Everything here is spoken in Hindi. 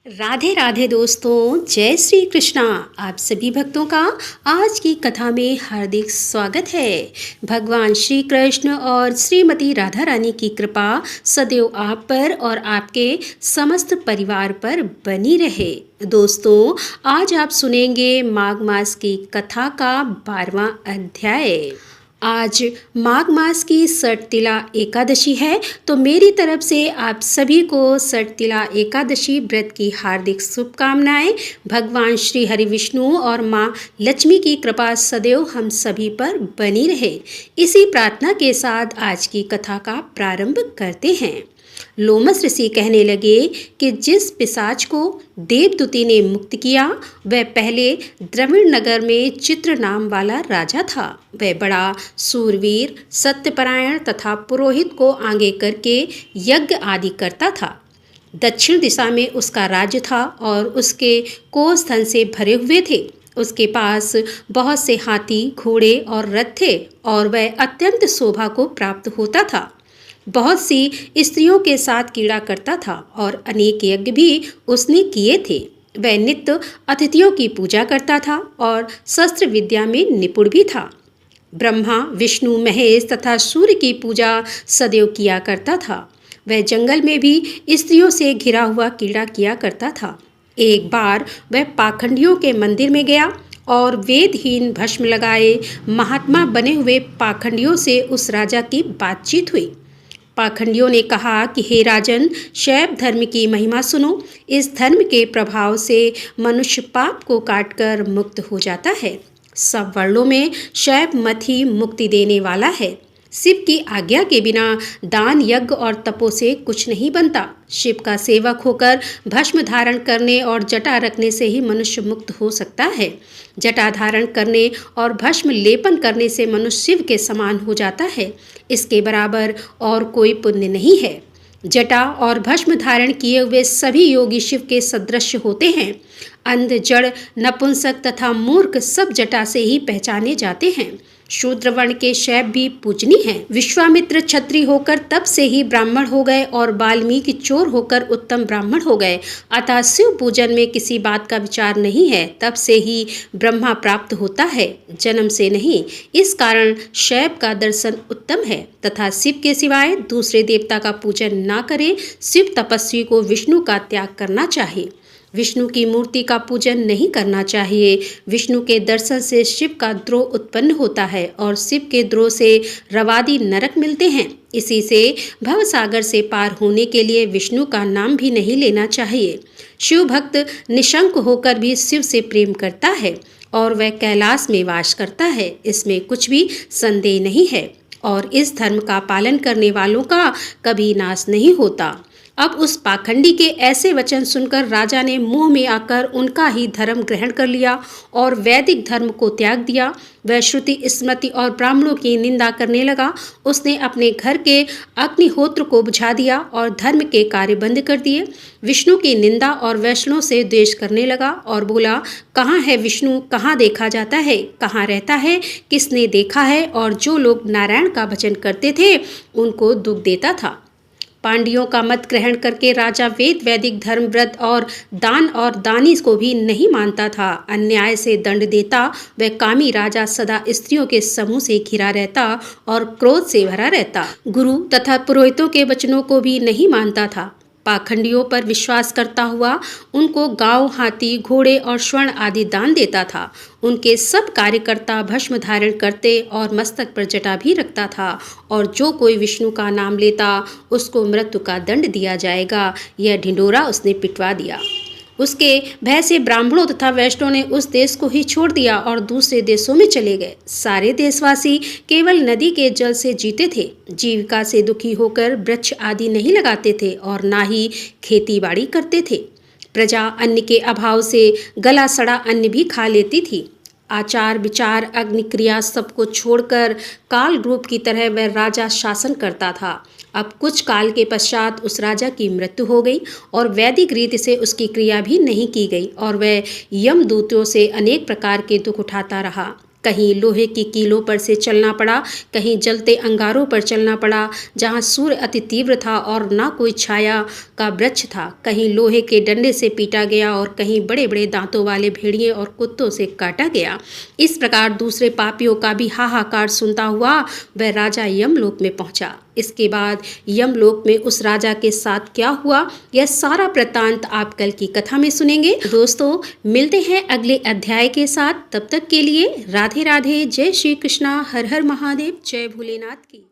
राधे राधे दोस्तों, जय श्री कृष्णा। आप सभी भक्तों का आज की कथा में हार्दिक स्वागत है। भगवान श्री कृष्ण और श्रीमती राधा रानी की कृपा सदैव आप पर और आपके समस्त परिवार पर बनी रहे। दोस्तों, आज आप सुनेंगे माघ मास की कथा का 12वां अध्याय। आज माघ मास की सटतिला एकादशी है, तो मेरी तरफ से आप सभी को सटतिला एकादशी व्रत की हार्दिक शुभकामनाएं। भगवान श्री हरि विष्णु और माँ लक्ष्मी की कृपा सदैव हम सभी पर बनी रहे। इसी प्रार्थना के साथ आज की कथा का प्रारंभ करते हैं। लोमस ऋषि कहने लगे कि जिस पिशाच को देवदूती ने मुक्त किया वह पहले द्रविड़ नगर में चित्र नाम वाला राजा था। वह बड़ा सूरवीर, सत्यपरायण तथा पुरोहित को आगे करके यज्ञ आदि करता था। दक्षिण दिशा में उसका राज्य था और उसके कोष धन से भरे हुए थे। उसके पास बहुत से हाथी, घोड़े और रथ थे और वह अत्यंत शोभा को प्राप्त होता था। बहुत सी स्त्रियों के साथ कीड़ा करता था और अनेक यज्ञ भी उसने किए थे। वह नित्य अतिथियों की पूजा करता था और शस्त्र विद्या में निपुण भी था। ब्रह्मा, विष्णु, महेश तथा सूर्य की पूजा सदैव किया करता था। वह जंगल में भी स्त्रियों से घिरा हुआ कीड़ा किया करता था। एक बार वह पाखंडियों के मंदिर में गया और वेदहीन भस्म लगाए महात्मा बने हुए पाखंडियों से उस राजा की बातचीत हुई। पाखंडियों ने कहा कि हे राजन, शैव धर्म की महिमा सुनो। इस धर्म के प्रभाव से मनुष्य पाप को काटकर मुक्त हो जाता है। सब वर्णों में शैव मत ही मुक्ति देने वाला है। शिव की आज्ञा के बिना दान, यज्ञ और तपो से कुछ नहीं बनता। शिव का सेवक होकर भस्म धारण करने और जटा रखने से ही मनुष्य मुक्त हो सकता है। जटा धारण करने और भस्म लेपन करने से मनुष्य शिव के समान हो जाता है। इसके बराबर और कोई पुण्य नहीं है। जटा और भस्म धारण किए हुए सभी योगी शिव के सदृश होते हैं। अंध, जड़, नपुंसक तथा मूर्ख सब जटा से ही पहचाने जाते हैं। शूद्र वर्ण के शैव भी पूजनीय हैं। विश्वामित्र क्षत्रिय होकर तप से ही ब्राह्मण हो गए और वाल्मीकि चोर होकर उत्तम ब्राह्मण हो गए। अतः शिव पूजन में किसी बात का विचार नहीं है। तप से ही ब्रह्मा प्राप्त होता है, जन्म से नहीं। इस कारण शैव का दर्शन उत्तम है तथा शिव के सिवाय दूसरे देवता का पूजन ना करे। शिव तपस्वी को विष्णु का त्याग करना चाहिए। विष्णु की मूर्ति का पूजन नहीं करना चाहिए। विष्णु के दर्शन से शिव का द्रोह उत्पन्न होता है और शिव के द्रोह से रवादी नरक मिलते हैं। इसी से भव सागर से पार होने के लिए विष्णु का नाम भी नहीं लेना चाहिए। शिव भक्त निशंक होकर भी शिव से प्रेम करता है और वह कैलाश में वास करता है, इसमें कुछ भी संदेह नहीं है। और इस धर्म का पालन करने वालों का कभी नाश नहीं होता। अब उस पाखंडी के ऐसे वचन सुनकर राजा ने मोह में आकर उनका ही धर्म ग्रहण कर लिया और वैदिक धर्म को त्याग दिया। वह श्रुति, स्मृति और ब्राह्मणों की निंदा करने लगा। उसने अपने घर के अग्निहोत्र को बुझा दिया और धर्म के कार्य बंद कर दिए। विष्णु की निंदा और वैष्णव से द्वेष करने लगा और बोला, कहाँ है विष्णु, कहाँ देखा जाता है, कहाँ रहता है, किसने देखा है। और जो लोग नारायण का भजन करते थे उनको दुख देता था। पांडियों का मत ग्रहण करके राजा वेद, वैदिक धर्म, व्रत और दान और दानी को भी नहीं मानता था। अन्याय से दंड देता वह कामी राजा सदा स्त्रियों के समूह से घिरा रहता और क्रोध से भरा रहता। गुरु तथा पुरोहितों के वचनों को भी नहीं मानता था। पाखंडियों पर विश्वास करता हुआ उनको गांव, हाथी, घोड़े और स्वर्ण आदि दान देता था। उनके सब कार्यकर्ता भस्म धारण करते और मस्तक पर जटा भी रखता था। और जो कोई विष्णु का नाम लेता उसको मृत्यु का दंड दिया जाएगा। यह ढिंडोरा उसने पिटवा दिया। उसके भय से ब्राह्मणों तथा वैष्णवों ने उस देश को ही छोड़ दिया और दूसरे देशों में चले गए। सारे देशवासी केवल नदी के जल से जीते थे। जीविका से दुखी होकर वृक्ष आदि नहीं लगाते थे और ना ही खेती बाड़ी करते थे। प्रजा अन्न के अभाव से गला सड़ा अन्न भी खा लेती थी। आचार, विचार, अग्निक्रिया सबको छोड़कर काल रूप की तरह वह राजा शासन करता था। अब कुछ काल के पश्चात उस राजा की मृत्यु हो गई और वैदिक रीति से उसकी क्रिया भी नहीं की गई और वह यमदूतों से अनेक प्रकार के दुख उठाता रहा। कहीं लोहे की कीलों पर से चलना पड़ा, कहीं जलते अंगारों पर चलना पड़ा जहाँ सूर्य अति तीव्र था और ना कोई छाया का वृक्ष था। कहीं लोहे के डंडे से पीटा गया और कहीं बड़े बड़े दांतों वाले भेड़िए और कुत्तों से काटा गया। इस प्रकार दूसरे पापियों का भी हाहाकार सुनता हुआ वह राजा यमलोक में पहुंचा। इसके बाद यमलोक में उस राजा के साथ क्या हुआ, यह सारा वृत्तांत आप कल की कथा में सुनेंगे। दोस्तों, मिलते हैं अगले अध्याय के साथ। तब तक के लिए राधे राधे, जय श्री कृष्णा, हर हर महादेव, जय भोलेनाथ की।